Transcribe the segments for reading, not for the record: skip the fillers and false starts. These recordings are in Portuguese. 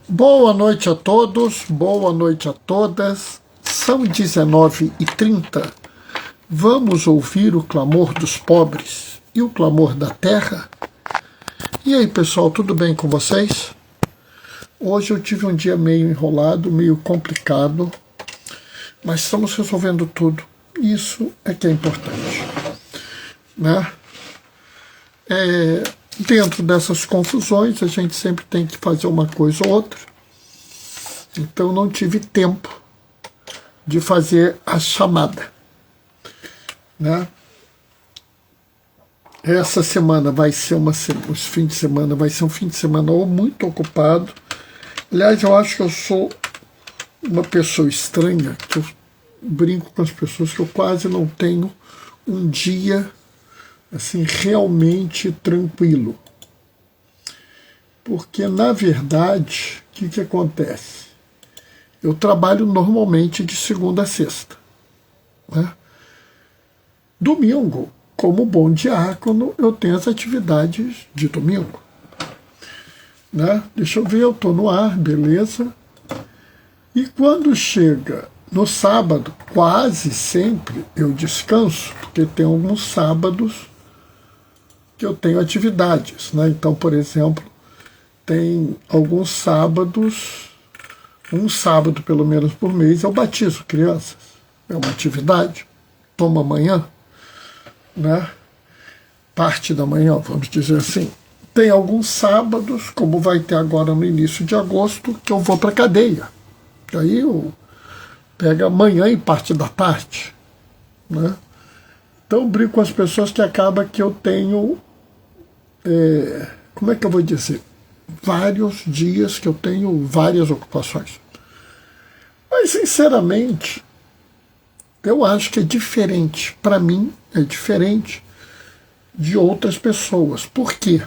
Boa noite a todos, boa noite a todas. São 19h30. Vamos ouvir o clamor dos pobres e o clamor da terra? E aí, pessoal, tudo bem com vocês? Hoje eu tive um dia meio enrolado, meio complicado, mas estamos resolvendo tudo. Isso é que é importante, né? Dentro dessas confusões, a gente sempre tem que fazer uma coisa ou outra. Então, não tive tempo de fazer a chamada, né? Essa semana vai ser os fins de semana vai ser um fim de semana muito ocupado. Aliás, eu acho que eu sou uma pessoa estranha, que eu brinco com as pessoas que eu quase não tenho um dia assim realmente tranquilo. Porque, na verdade, o que acontece? Eu trabalho normalmente de segunda a sexta, né? Domingo, como bom diácono, eu tenho as atividades de domingo, né? Deixa eu ver, eu estou no ar, beleza? E quando chega no sábado, quase sempre eu descanso, porque tem alguns sábados que eu tenho atividades, né? Então, por exemplo, tem alguns sábados, um sábado pelo menos por mês, eu batizo crianças. É uma atividade. Tomo amanhã, né? Parte da manhã, vamos dizer assim. Tem alguns sábados, como vai ter agora no início de agosto, que eu vou para a cadeia. Aí eu pego amanhã e parte da tarde, né? Então eu brinco com as pessoas que acaba que eu tenho, como é que eu vou dizer? Vários dias que eu tenho várias ocupações. Mas, sinceramente, eu acho que é diferente. Para mim, é diferente de outras pessoas. Por quê?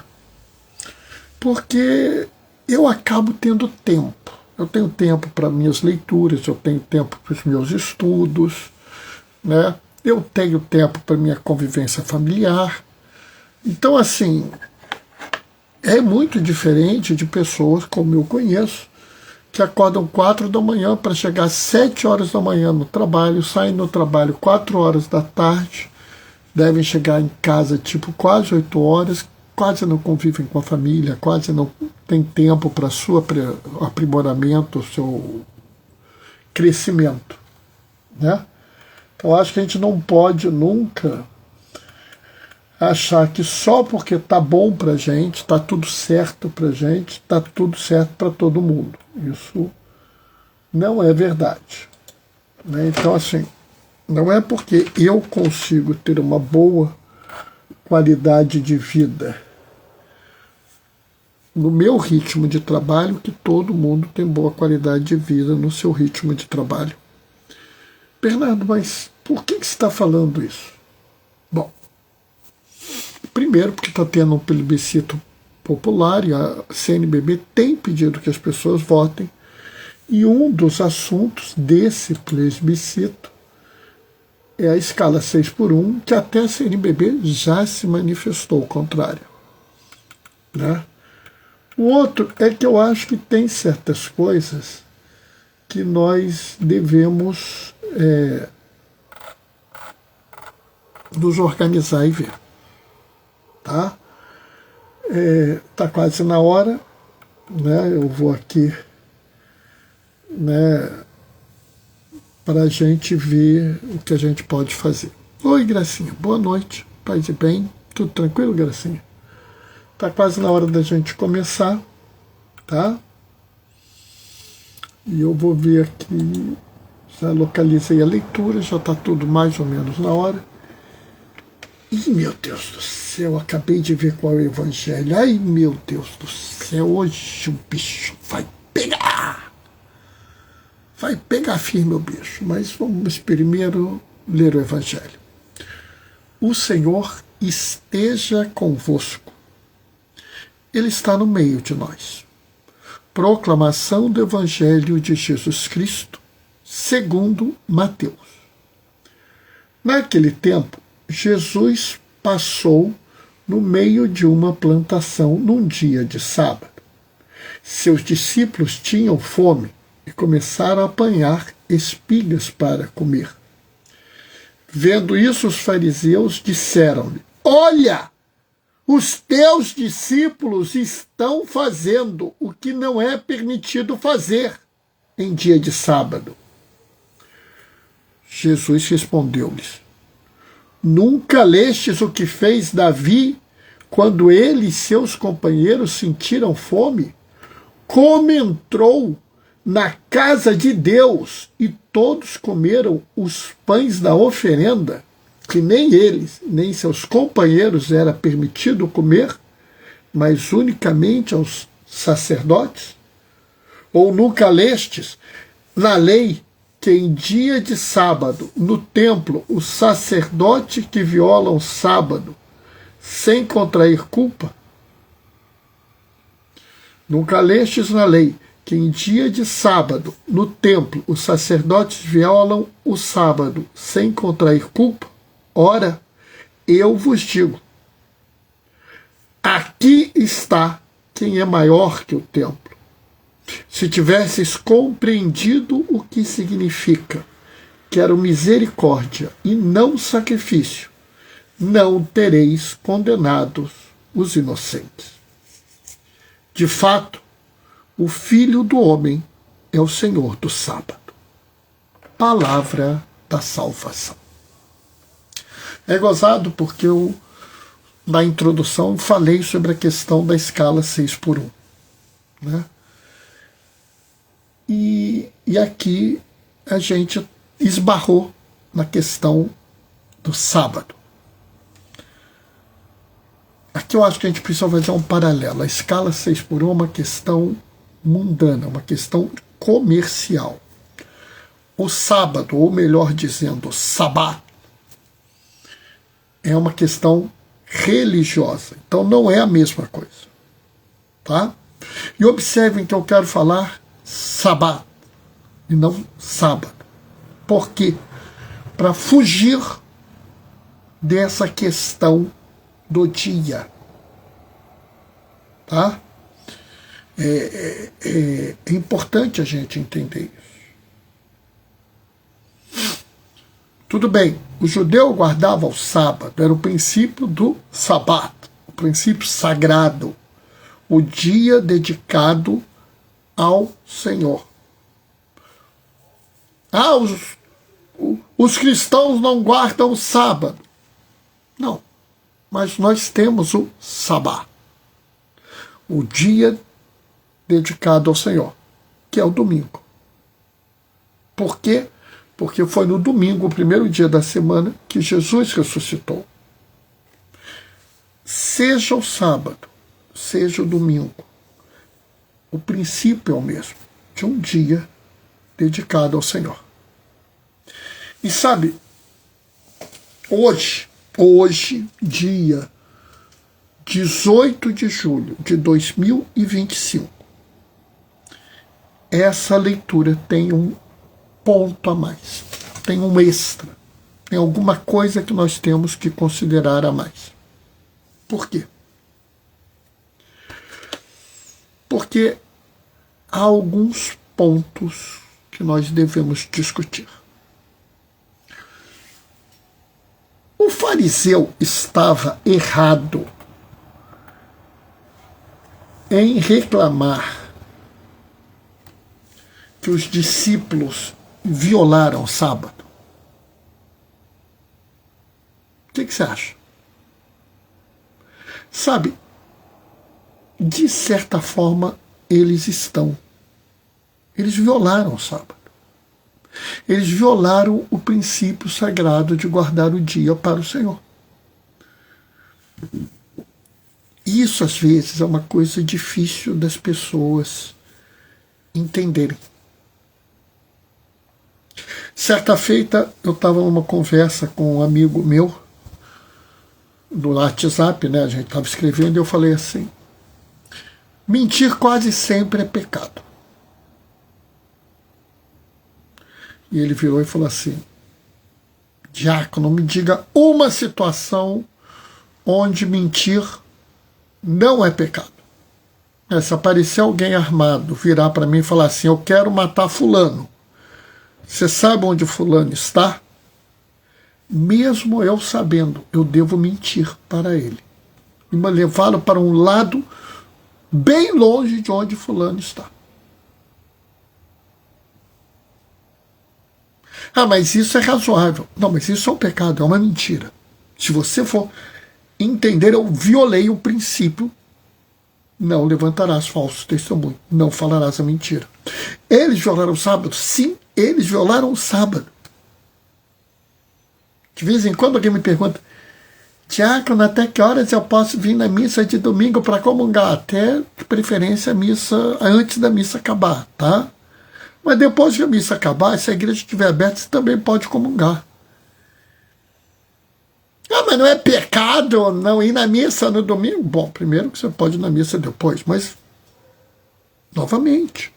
Porque eu acabo tendo tempo. Eu tenho tempo para minhas leituras, eu tenho tempo para os meus estudos, né? Eu tenho tempo para minha convivência familiar. Então, assim, é muito diferente de pessoas como eu conheço, que acordam 4 da manhã para chegar às 7 horas da manhã no trabalho, saem do trabalho 4 horas da tarde, devem chegar em casa tipo quase 8 horas, quase não convivem com a família, quase não tem tempo para seu aprimoramento, seu crescimento, né? Então acho que a gente não pode nunca achar que só porque tá bom pra gente, tá tudo certo pra gente, tá tudo certo para todo mundo. Isso não é verdade, né? Então, assim, não é porque eu consigo ter uma boa qualidade de vida no meu ritmo de trabalho que todo mundo tem boa qualidade de vida no seu ritmo de trabalho. Bernardo, mas por que você está falando isso? Bom, primeiro porque está tendo um plebiscito popular e a CNBB tem pedido que as pessoas votem, e um dos assuntos desse plebiscito é a escala 6x1, que até a CNBB já se manifestou o contrário, né? O outro é que eu acho que tem certas coisas que nós devemos nos organizar e ver, tá? Tá quase na hora, né? Eu vou aqui, né, para a gente ver o que a gente pode fazer. Oi, Gracinha, boa noite, paz e bem, tudo tranquilo, Gracinha? Tá quase na hora da gente começar, tá? E eu vou ver aqui, já localizei a leitura, já tá tudo mais ou menos na hora. Ih, meu Deus do céu, acabei de ver qual é o evangelho. Ai, meu Deus do céu, hoje o bicho vai pegar. Vai pegar firme o bicho, mas vamos primeiro ler o evangelho. O Senhor esteja convosco. Ele está no meio de nós. Proclamação do Evangelho de Jesus Cristo, segundo Mateus. Naquele tempo, Jesus passou no meio de uma plantação num dia de sábado. seus discípulos tinham fome e começaram a apanhar espigas para comer. Vendo isso, os fariseus disseram-lhe: Olha, os teus discípulos estão fazendo o que não é permitido fazer em dia de sábado. Jesus respondeu-lhes: Nunca lestes o que fez Davi quando ele e seus companheiros sentiram fome? Como entrou na casa de Deus e todos comeram os pães da oferenda, que nem eles, nem seus companheiros era permitido comer, mas unicamente aos sacerdotes? Ou nunca lestes na lei que em dia de sábado, no templo, o sacerdote que viola o sábado, sem contrair culpa? Nunca lestes na lei que em dia de sábado, no templo, os sacerdotes violam o sábado sem contrair culpa? Ora, eu vos digo, aqui está quem é maior que o templo. Se tivesses compreendido o que significa quero misericórdia e não sacrifício, não tereis condenados os inocentes. De fato, o Filho do Homem é o Senhor do sábado. Palavra da salvação. É gozado porque eu, na introdução, falei sobre a questão da escala 6x1. Né? E aqui a gente esbarrou na questão do sábado. Aqui eu acho que a gente precisa fazer um paralelo. A escala 6x1 é uma questão mundana, uma questão comercial. O sábado, ou melhor dizendo, o sabá, é uma questão religiosa. Então não é a mesma coisa. Tá? E observem que eu quero falar sabá e não sábado. Por quê? Para fugir dessa questão do dia. Tá? É importante a gente entender isso. Tudo bem, o judeu guardava o sábado, era o princípio do sabá, o princípio sagrado, o dia dedicado ao Senhor. Os cristãos não guardam o sábado. Não, mas nós temos o sabá, o dia dedicado ao Senhor, que é o domingo. Por quê? Porque foi no domingo, o primeiro dia da semana, que Jesus ressuscitou. Seja o sábado, seja o domingo, o princípio é o mesmo, de um dia dedicado ao Senhor. E sabe, hoje, dia 18 de julho de 2025, essa leitura tem um ponto a mais, tem um extra, tem alguma coisa que nós temos que considerar a mais. Por quê? Porque há alguns pontos que nós devemos discutir. O fariseu estava errado em reclamar que os discípulos violaram o sábado. O que você acha? Sabe, de certa forma, eles violaram o sábado. Eles violaram o princípio sagrado de guardar o dia para o Senhor. Isso, às vezes, é uma coisa difícil das pessoas entenderem. Certa feita, eu estava numa conversa com um amigo meu, no WhatsApp, né? A gente estava escrevendo, e eu falei assim: mentir quase sempre é pecado. E ele virou e falou assim: diácono, me diga uma situação onde mentir não é pecado. Se aparecer alguém armado, virar para mim e falar assim, eu quero matar fulano, você sabe onde fulano está? Mesmo eu sabendo, eu devo mentir para ele. E me levá-lo para um lado bem longe de onde fulano está. Mas isso é razoável. Não, mas isso é um pecado, é uma mentira. Se você for entender, eu violei o princípio, não levantarás falsos testemunhos, não falarás a mentira. Eles violaram o sábado? Sim, eles violaram o sábado. De vez em quando alguém me pergunta, diácono, até que horas eu posso vir na missa de domingo para comungar? Até, de preferência, a missa antes da missa acabar, tá? Mas depois que a missa acabar, se a igreja estiver aberta, você também pode comungar. Mas não é pecado não ir na missa no domingo? Bom, primeiro que você pode ir na missa depois, mas, novamente,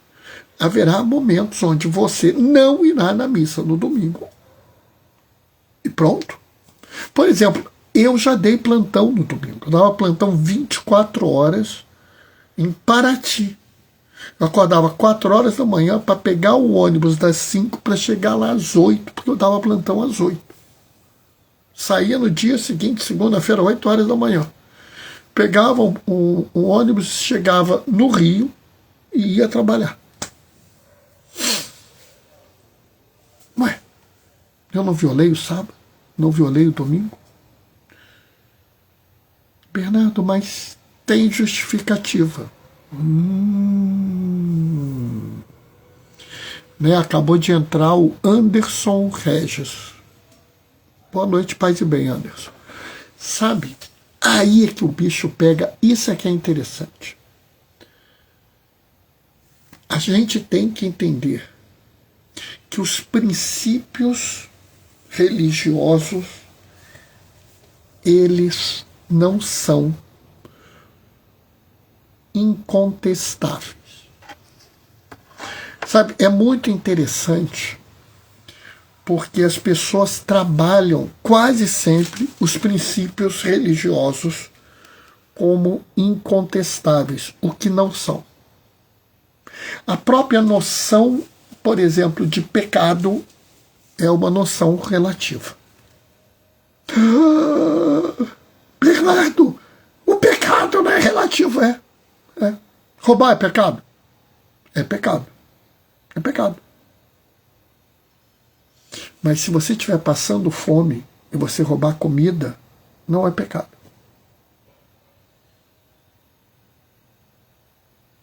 haverá momentos onde você não irá na missa no domingo. E pronto. Por exemplo, eu já dei plantão no domingo. Eu dava plantão 24 horas em Paraty. Eu acordava 4 horas da manhã para pegar o ônibus das 5 para chegar lá às 8, porque eu dava plantão às 8. Saía no dia seguinte, segunda-feira, 8 horas da manhã. Pegava um ônibus, chegava no Rio e ia trabalhar. Ué, eu não violei o sábado? Não violei o domingo? Bernardo, mas tem justificativa. Acabou de entrar o Anderson Regis. Boa noite, paz e bem, Anderson. Sabe, aí é que o bicho pega, isso é que é interessante. A gente tem que entender que os princípios religiosos, eles não são incontestáveis. Sabe, é muito interessante porque as pessoas trabalham quase sempre os princípios religiosos como incontestáveis, o que não são. A própria noção, por exemplo, de pecado é uma noção relativa. Bernardo, o pecado não é relativo, é. Roubar é pecado? É pecado. É pecado. Mas se você estiver passando fome e você roubar comida, não é pecado.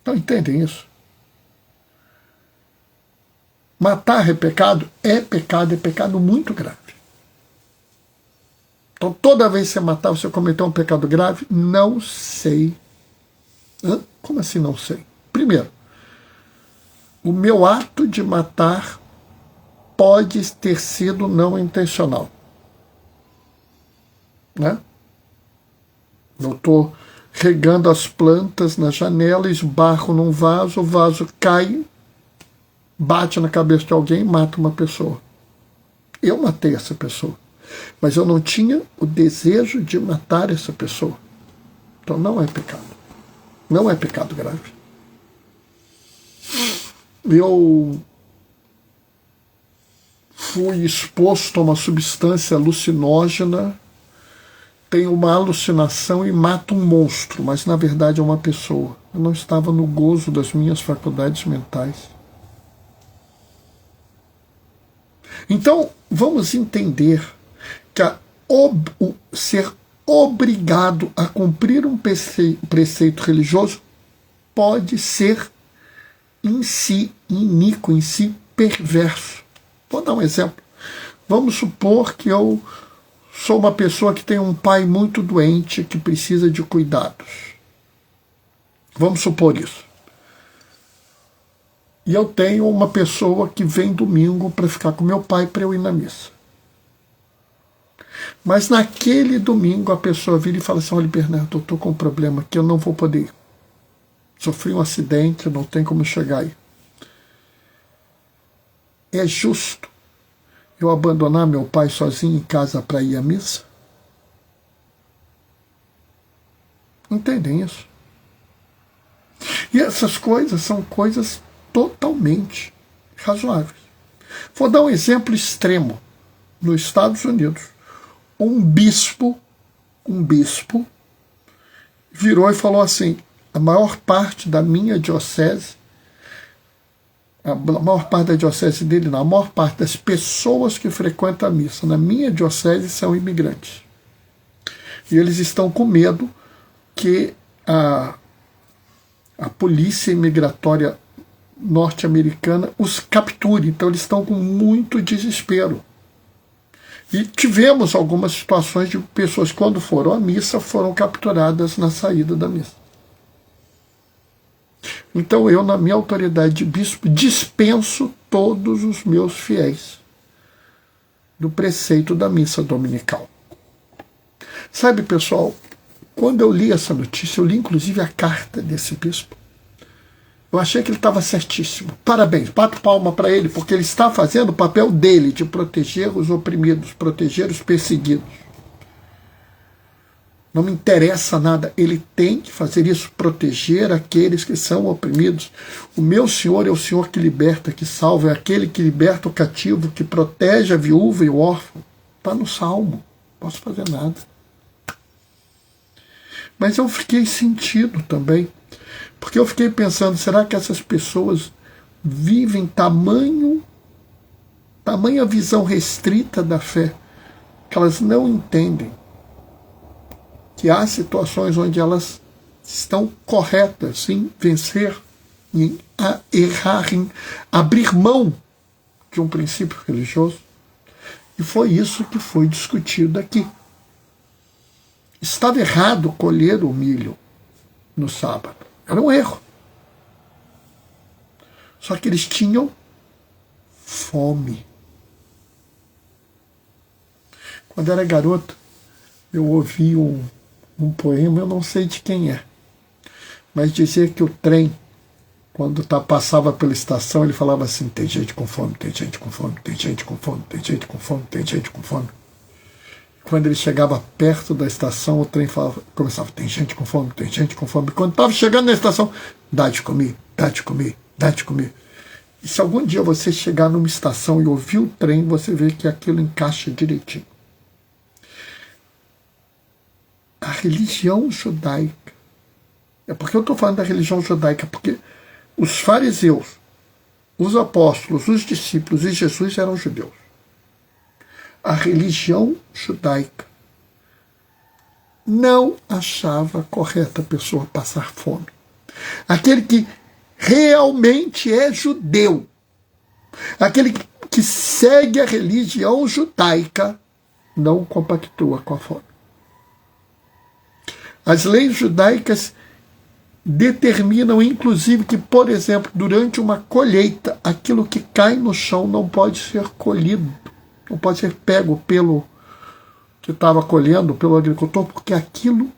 Então entendem isso? Matar é pecado? É pecado muito grave. Então toda vez que você matar, você cometeu um pecado grave? Não sei. Como assim não sei? Primeiro, o meu ato de matar pode ter sido não intencional. Né? Eu estou regando as plantas na janela, esbarro num vaso, o vaso cai, bate na cabeça de alguém e mata uma pessoa. Eu matei essa pessoa, mas eu não tinha o desejo de matar essa pessoa. Então não é pecado. Não é pecado grave. Eu fui exposto a uma substância alucinógena, tenho uma alucinação e mato um monstro, mas na verdade é uma pessoa. Eu não estava no gozo das minhas faculdades mentais. Então, vamos entender que ser obrigado a cumprir um preceito religioso pode ser em si iníquo, em si perverso. Vou dar um exemplo. Vamos supor que eu sou uma pessoa que tem um pai muito doente que precisa de cuidados. Vamos supor isso. E eu tenho uma pessoa que vem domingo para ficar com meu pai para eu ir na missa. Mas naquele domingo a pessoa vira e fala assim, olha, Bernardo, eu estou com um problema que eu não vou poder ir. Sofri um acidente, não tem como chegar aí. É justo eu abandonar meu pai sozinho em casa para ir à missa? Entendem isso? E essas coisas são coisas totalmente razoáveis. Vou dar um exemplo extremo. Nos Estados Unidos, um bispo virou e falou assim: a maior parte da minha diocese, a maior parte da diocese dele, não, a maior parte das pessoas que frequentam a missa na minha diocese são imigrantes. E eles estão com medo que a polícia imigratória norte-americana os capture. Então eles estão com muito desespero. E tivemos algumas situações de pessoas, quando foram à missa, foram capturadas na saída da missa. Então eu, na minha autoridade de bispo, dispenso todos os meus fiéis do preceito da missa dominical. Sabe, pessoal, quando eu li essa notícia, eu li inclusive a carta desse bispo. Eu achei que ele estava certíssimo. Parabéns, bato palma para ele, porque ele está fazendo o papel dele de proteger os oprimidos, proteger os perseguidos. Não me interessa nada, ele tem que fazer isso, proteger aqueles que são oprimidos. O meu Senhor é o Senhor que liberta, que salva, é aquele que liberta o cativo, que protege a viúva e o órfão. Está no Salmo, não posso fazer nada. Mas eu fiquei sentido também, porque eu fiquei pensando, será que essas pessoas vivem tamanha visão restrita da fé, que elas não entendem que há situações onde elas estão corretas em vencer, em errar, em abrir mão de um princípio religioso? E foi isso que foi discutido aqui. Estava errado colher o milho no sábado. Era um erro. Só que eles tinham fome. Quando eu era garoto, eu ouvi um poema, eu não sei de quem é, mas dizia que o trem, quando passava pela estação, ele falava assim: tem gente com fome, tem gente com fome, tem gente com fome, tem gente com fome, tem gente com fome. Quando ele chegava perto da estação, o trem começava: tem gente com fome, tem gente com fome. Quando estava chegando na estação: dá de comer, dá de comer, dá de comer. E se algum dia você chegar numa estação e ouvir o trem, você vê que aquilo encaixa direitinho. A religião judaica, é porque eu estou falando da religião judaica, porque os fariseus, os apóstolos, os discípulos e Jesus eram judeus. A religião judaica não achava correta a pessoa passar fome. Aquele que realmente é judeu, aquele que segue a religião judaica, não compactua com a fome. As leis judaicas determinam, inclusive, que, por exemplo, durante uma colheita, aquilo que cai no chão não pode ser colhido, não pode ser pego pelo que estava colhendo, pelo agricultor, porque aquilo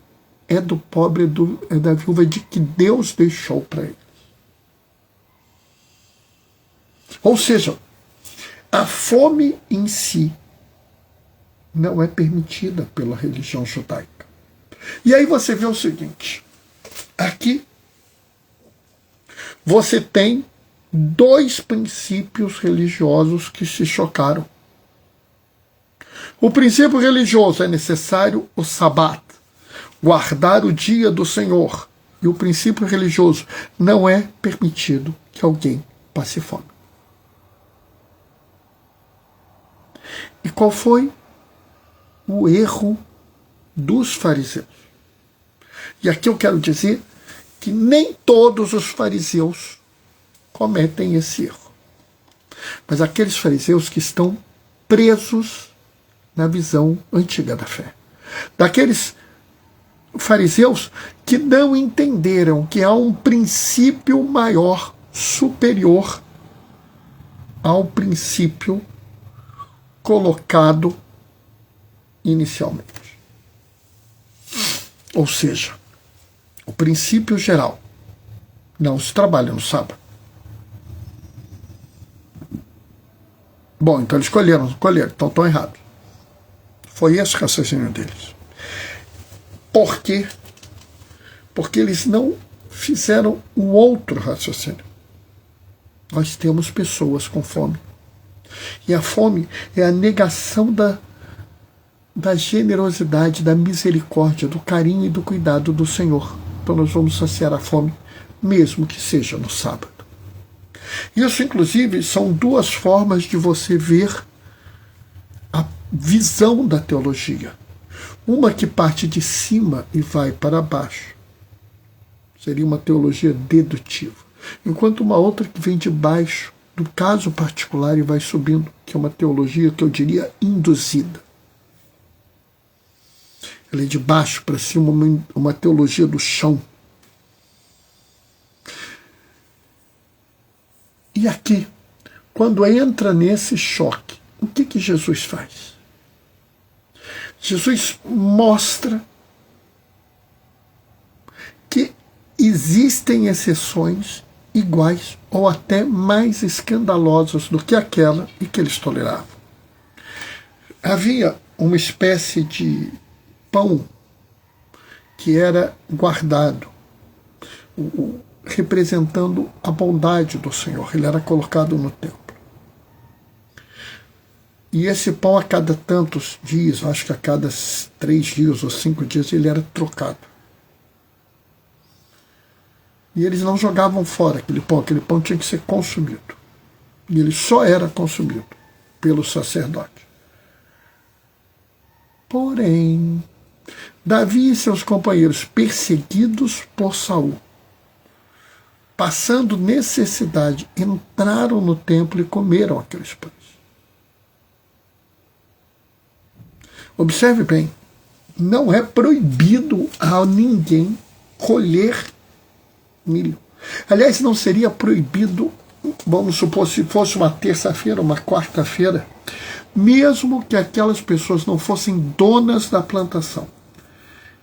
é do pobre, é da viúva, de que Deus deixou para eles. Ou seja, a fome em si não é permitida pela religião judaica. E aí você vê o seguinte, aqui você tem dois princípios religiosos que se chocaram. O princípio religioso: é necessário o Sabat, guardar o dia do Senhor. E o princípio religioso: não é permitido que alguém passe fome. E qual foi o erro dos fariseus? E aqui eu quero dizer que nem todos os fariseus cometem esse erro. Mas aqueles fariseus que estão presos na visão antiga da fé. Daqueles fariseus que não entenderam que há um princípio maior, superior ao princípio colocado inicialmente. Ou seja, o princípio geral: não se trabalha no sábado. Bom, então eles colheram, então estão errados. Foi esse o raciocínio deles. Por quê? Porque eles não fizeram o outro raciocínio. Nós temos pessoas com fome. E a fome é a negação da generosidade, da misericórdia, do carinho e do cuidado do Senhor. Então nós vamos saciar a fome, mesmo que seja no sábado. Isso, inclusive, são duas formas de você ver a visão da teologia. Uma que parte de cima e vai para baixo. Seria uma teologia dedutiva. Enquanto uma outra que vem de baixo, do caso particular, e vai subindo, que é uma teologia que eu diria induzida. Ela é de baixo para cima, uma teologia do chão. E aqui, quando entra nesse choque, o que Jesus faz? Jesus mostra que existem exceções iguais ou até mais escandalosas do que aquela e que eles toleravam. Havia uma espécie de pão que era guardado, representando a bondade do Senhor. Ele era colocado no templo. E esse pão, a cada tantos dias, acho que a cada 3 dias ou 5 dias, ele era trocado. E eles não jogavam fora aquele pão tinha que ser consumido. E ele só era consumido pelo sacerdote. Porém, Davi e seus companheiros, perseguidos por Saul, passando necessidade, entraram no templo e comeram aqueles pães. Observe bem, não é proibido a ninguém colher milho. Aliás, não seria proibido, vamos supor, se fosse uma terça-feira, uma quarta-feira, mesmo que aquelas pessoas não fossem donas da plantação.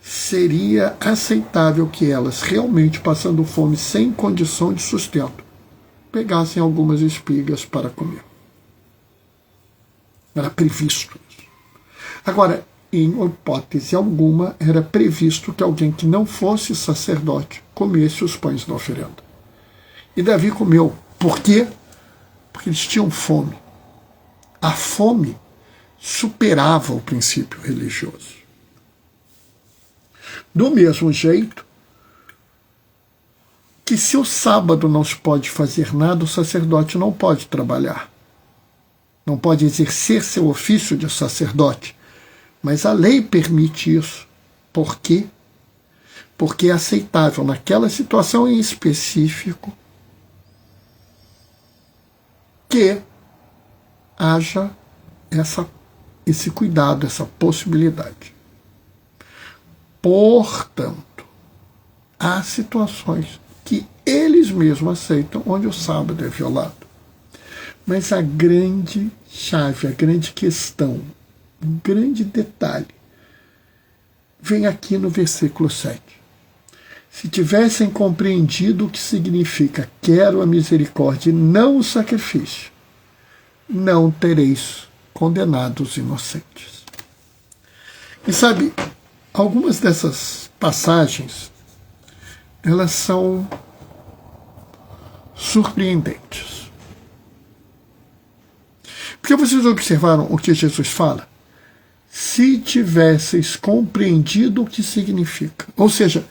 Seria aceitável que elas, realmente passando fome, sem condição de sustento, pegassem algumas espigas para comer. Era previsto isso. Agora, em hipótese alguma, era previsto que alguém que não fosse sacerdote comesse os pães da oferenda. E Davi comeu. Por quê? Porque eles tinham fome. A fome superava o princípio religioso. Do mesmo jeito que se o sábado não se pode fazer nada, o sacerdote não pode trabalhar. Não pode exercer seu ofício de sacerdote. Mas a lei permite isso. Por quê? Porque é aceitável naquela situação em específico que haja esse cuidado, essa possibilidade. Portanto, há situações que eles mesmos aceitam onde o sábado é violado. Mas a grande chave, a grande questão, um grande detalhe, vem aqui no versículo 7. Se tivessem compreendido o que significa quero a misericórdia e não o sacrifício, não tereis condenado os inocentes. E sabe, algumas dessas passagens, elas são surpreendentes. Porque vocês observaram o que Jesus fala? Se tivesseis compreendido o que significa. Ou seja,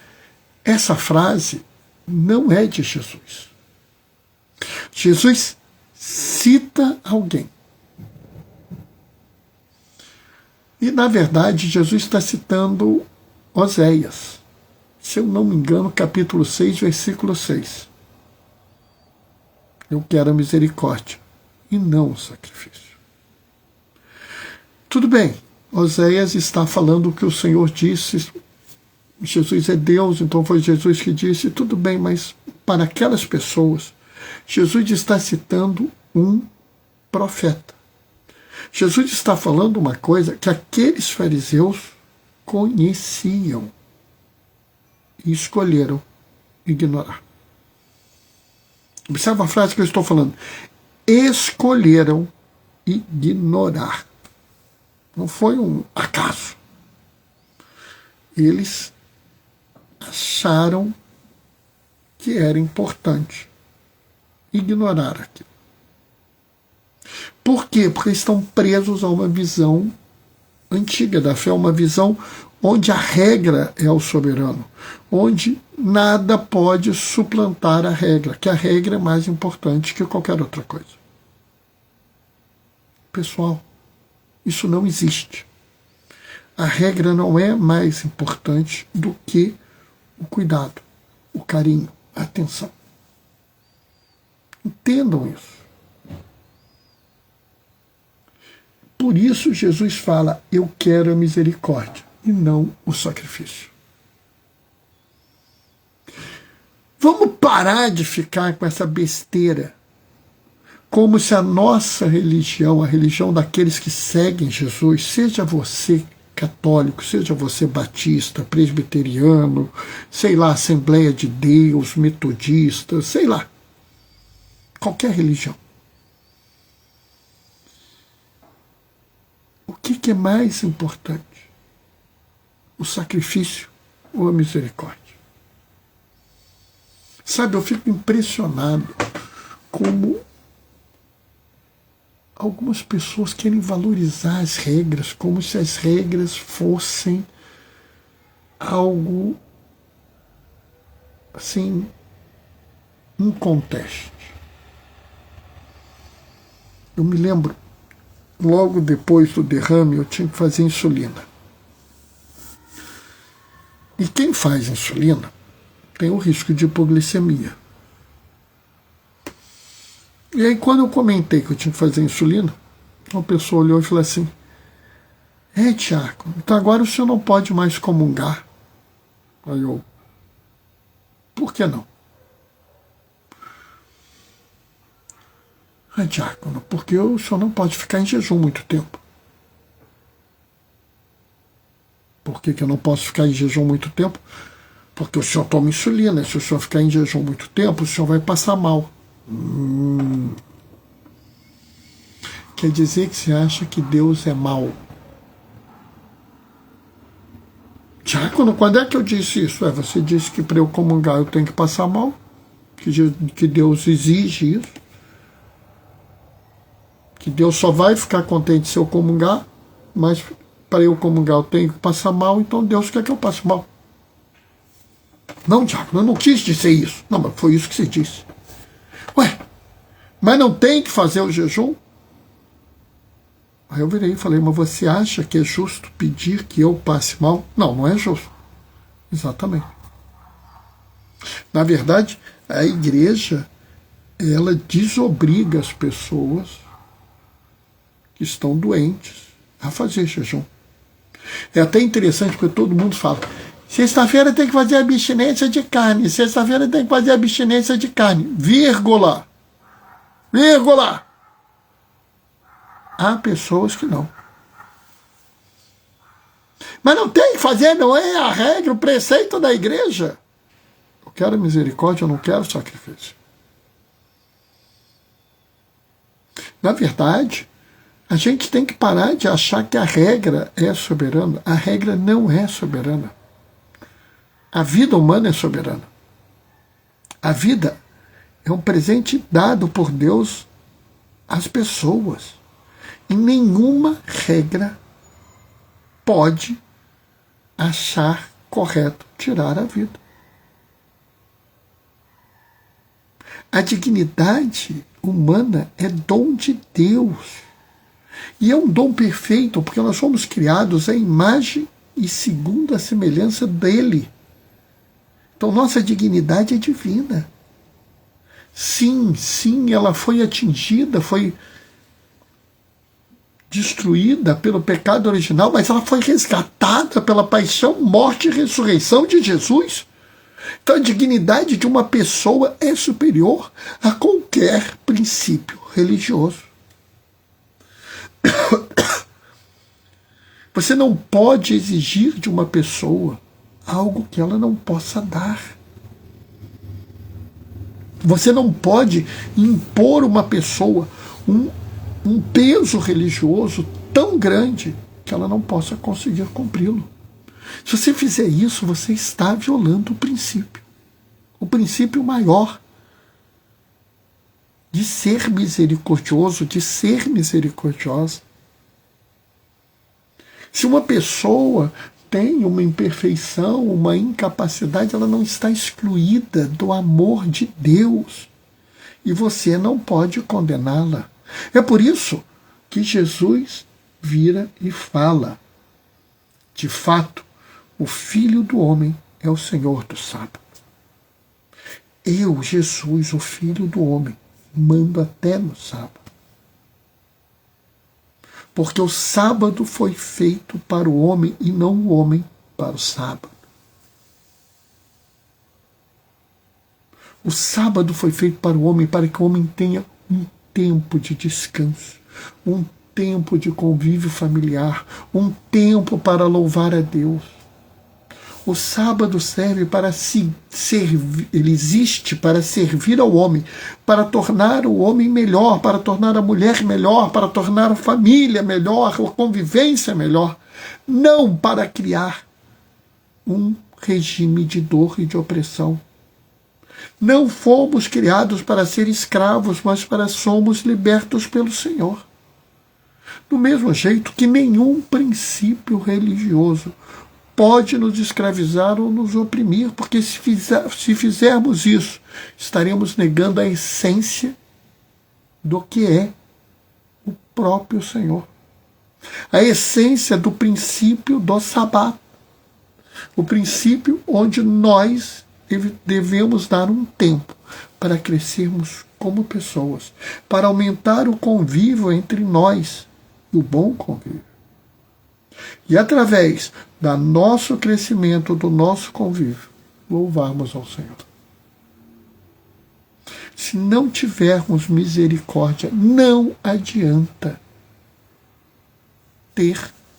essa frase não é de Jesus. Jesus cita alguém. E, na verdade, Jesus está citando Oséias. Se eu não me engano, capítulo 6, versículo 6. Eu quero a misericórdia e não o sacrifício. Tudo bem, Oséias está falando o que o Senhor disse. Jesus é Deus, então foi Jesus que disse. Tudo bem, mas para aquelas pessoas, Jesus está citando um profeta. Jesus está falando uma coisa que aqueles fariseus conheciam e escolheram ignorar. Observa a frase que eu estou falando. Escolheram ignorar. Não foi um acaso. Eles acharam que era importante ignorar aquilo. Por quê? Porque estão presos a uma visão antiga da fé, uma visão onde a regra é o soberano, onde nada pode suplantar a regra, que a regra é mais importante que qualquer outra coisa. Pessoal, isso não existe. A regra não é mais importante do que o cuidado, o carinho, a atenção. Entendam isso. Por isso Jesus fala, eu quero a misericórdia e não o sacrifício. Vamos parar de ficar com essa besteira, como se a nossa religião, a religião daqueles que seguem Jesus, seja você católico, seja você batista, presbiteriano, sei lá, Assembleia de Deus, metodista, sei lá, qualquer religião. O que é mais importante? O sacrifício ou a misericórdia? Sabe, eu fico impressionado como algumas pessoas querem valorizar as regras como se as regras fossem algo assim inconteste. Eu me lembro, logo depois do derrame, eu tinha que fazer insulina. E quem faz insulina tem o risco de hipoglicemia. E aí, quando eu comentei que eu tinha que fazer insulina, uma pessoa olhou e falou assim, Tiago, então agora o senhor não pode mais comungar. Aí eu, por que não? Diácono, porque o senhor não pode ficar em jejum muito tempo. Por que eu não posso ficar em jejum muito tempo? Porque o senhor toma insulina. Se o senhor ficar em jejum muito tempo, o senhor vai passar mal. Quer dizer que você acha que Deus é mau? Diácono, quando é que eu disse isso? Você disse que para eu comungar eu tenho que passar mal? Que Deus exige isso? Que Deus só vai ficar contente se eu comungar, mas para eu comungar eu tenho que passar mal, então Deus quer que eu passe mal. Não, diácono, eu não quis dizer isso. Não, mas foi isso que você disse. Ué, mas não tem que fazer o jejum? Aí eu virei e falei, mas você acha que é justo pedir que eu passe mal? Não, não é justo. Exatamente. Na verdade, a igreja, ela desobriga as pessoas que estão doentes a fazer jejum. É até interessante porque todo mundo fala, sexta-feira tem que fazer abstinência de carne, sexta-feira tem que fazer abstinência de carne, vírgula. Há pessoas que não. Mas não tem que fazer, não é a regra, o preceito da igreja. Eu quero misericórdia, eu não quero sacrifício. Na verdade, a gente tem que parar de achar que a regra é soberana. A regra não é soberana. A vida humana é soberana. A vida é um presente dado por Deus às pessoas. E nenhuma regra pode achar correto tirar a vida. A dignidade humana é dom de Deus. E é um dom perfeito, porque nós fomos criados à imagem e segundo a semelhança dele. Então nossa dignidade é divina. Sim, ela foi atingida, foi destruída pelo pecado original, mas ela foi resgatada pela paixão, morte e ressurreição de Jesus. Então a dignidade de uma pessoa é superior a qualquer princípio religioso. Você não pode exigir de uma pessoa algo que ela não possa dar. Você não pode impor a uma pessoa um peso religioso tão grande que ela não possa conseguir cumpri-lo. Se você fizer isso, você está violando o princípio. o princípio maior de ser misericordioso, de ser misericordiosa. Se uma pessoa tem uma imperfeição, uma incapacidade, ela não está excluída do amor de Deus. E você não pode condená-la. É por isso que Jesus vira e fala: de fato, o Filho do Homem é o Senhor do sábado. Eu, Jesus, o Filho do Homem, mando até no sábado. Porque o sábado foi feito para o homem e não o homem para o sábado. O sábado foi feito para o homem, para que o homem tenha um tempo de descanso, um tempo de convívio familiar, um tempo para louvar a Deus. O sábado serve para servir, ele existe para servir ao homem, para tornar o homem melhor, para tornar a mulher melhor, para tornar a família melhor, a convivência melhor, não para criar um regime de dor e de opressão. Não fomos criados para ser escravos, mas para somos libertos pelo Senhor. Do mesmo jeito que nenhum princípio religioso pode nos escravizar ou nos oprimir, porque se fizermos isso, estaremos negando a essência do que é o próprio Senhor. A essência do princípio do Sabá. O princípio onde nós devemos dar um tempo para crescermos como pessoas, para aumentar o convívio entre nós, o bom convívio. E através do nosso crescimento, do nosso convívio, louvarmos ao Senhor. Se não tivermos misericórdia, não adianta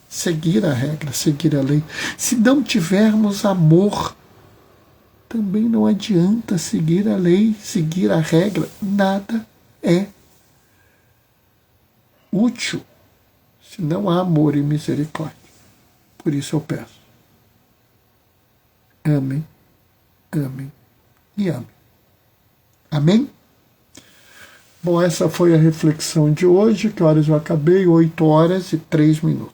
seguir a regra, seguir a lei. Se não tivermos amor, também não adianta seguir a lei, seguir a regra. Nada é útil se não há amor e misericórdia. Por isso eu peço: amem, amem e amem. Amém? Bom, essa foi a reflexão de hoje. Que horas eu acabei? 8h03.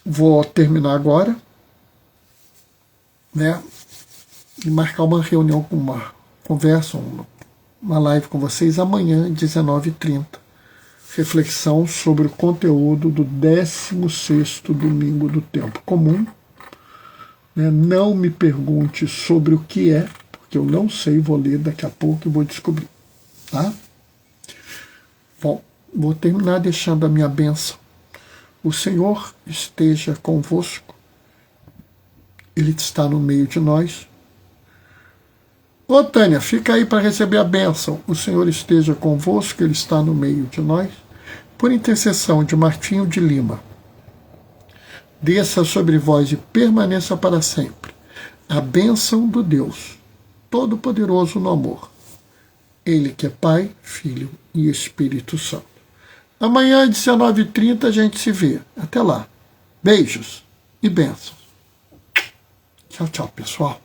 Vou terminar agora, né? E marcar uma reunião, com uma conversa, uma live com vocês amanhã, 19h30. Reflexão sobre o conteúdo do 16º domingo do tempo comum. Não me pergunte sobre o que é, porque eu não sei, vou ler daqui a pouco e vou descobrir. Tá? Bom, vou terminar deixando a minha bênção. O Senhor esteja convosco. Ele está no meio de nós. Ô Tânia, fica aí para receber a bênção. O Senhor esteja convosco, Ele está no meio de nós. Por intercessão de Martinho de Lima, desça sobre vós e permaneça para sempre a bênção do Deus Todo-Poderoso no amor. Ele que é Pai, Filho e Espírito Santo. Amanhã, às 19h30, a gente se vê. Até lá. Beijos e bênçãos. Tchau, tchau, pessoal.